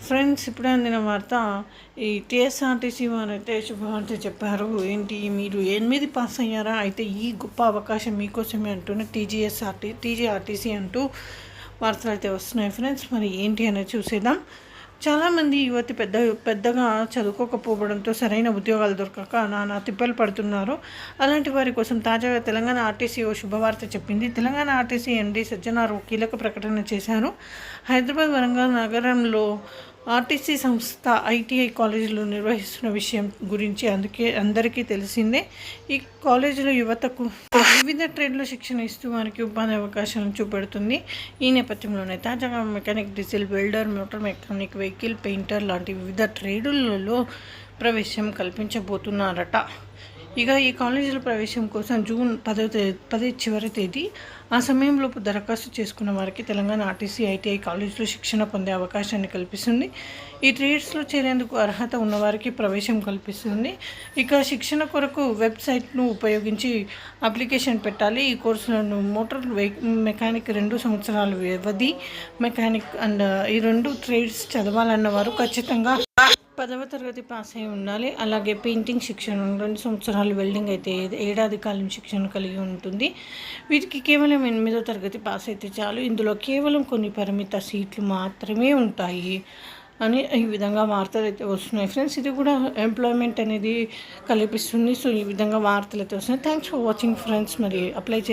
Friends, ఇప్పుడే అందిన వార్త. ఈ టీఎస్ఆర్టీసీ వారైతే శుభవార్త చెప్పారు. ఏంటి, మీరు 8 పాస్ అయ్యారా? అయితే ఈ గొప్ప అవకాశం మీకోసమే అంటూనే టీజీఆర్టీసీ అంటూ వార్తలు అయితే వస్తున్నాయి ఫ్రెండ్స్. మరి ఏంటి అనేది చూసేద్దాం. చాలామంది యువతి పెద్దగా చదువుకోకపోవడంతో సరైన ఉద్యోగాలు దొరకక నానా తిప్పలు పడుతున్నారు. అలాంటి వారి కోసం తాజాగా తెలంగాణ ఆర్టీసీ ఓ శుభవార్త చెప్పింది. తెలంగాణ ఆర్టీసీ ఎండీ సజ్జనార్ కీలక ప్రకటన చేశారు. హైదరాబాద్, వరంగల్ నగరంలో ఆర్టీసీ సంస్థ ఐటీఐ కాలేజీలు నిర్వహిస్తున్న విషయం గురించి అందరికీ తెలిసిందే. ఈ కాలేజీలో యువతకు వివిధ ట్రేడ్లో శిక్షణ ఇస్తూ వారికి ఉపాధి అవకాశాలను చూపెడుతుంది. ఈ నేపథ్యంలోనే తాజాగా mechanic, diesel, welder, motor mechanic, vehicle painter లాంటి వివిధ ట్రేడులలో ప్రవేశం కల్పించబోతున్నారట. ఇక ఈ కాలేజీల ప్రవేశం కోసం జూన్ 10 చివరి తేదీ. ఆ సమయంలోపు దరఖాస్తు చేసుకున్న వారికి తెలంగాణ ఆర్టీసీ ఐటీఐ కాలేజీలో శిక్షణ పొందే అవకాశాన్ని కల్పిస్తుంది. ఈ ట్రేడ్స్లో చేరేందుకు అర్హత ఉన్నవారికి ప్రవేశం కల్పిస్తుంది. ఇక శిక్షణ కొరకు వెబ్సైట్ను ఉపయోగించి అప్లికేషన్ పెట్టాలి. ఈ కోర్సులను మోటార్ మెకానిక్ 2 సంవత్సరాల వ్యవధి, మెకానిక్ అండ్ ఈ 2 ట్రేడ్స్ చదవాలన్న వారు ఖచ్చితంగా 10వ తరగతి పాస్ అయి ఉండాలి. అలాగే పెయింటింగ్ శిక్షణ 2 సంవత్సరాలు, వెల్డింగ్ అయితే ఏడాది కాలం శిక్షణ కలిగి ఉంటుంది. వీటికి కేవలం 8వ తరగతి పాస్ అయితే చాలు. ఇందులో కేవలం కొన్ని పరిమిత సీట్లు మాత్రమే ఉంటాయి అని ఈ విధంగా వార్తలు అయితే వస్తున్నాయి ఫ్రెండ్స్. ఇది కూడా ఎంప్లాయ్మెంట్ అనేది కల్పిస్తుంది. సో ఈ విధంగా వార్తలు అయితే వస్తున్నాయి. Thanks for watching friends. మరి అప్లై చేసి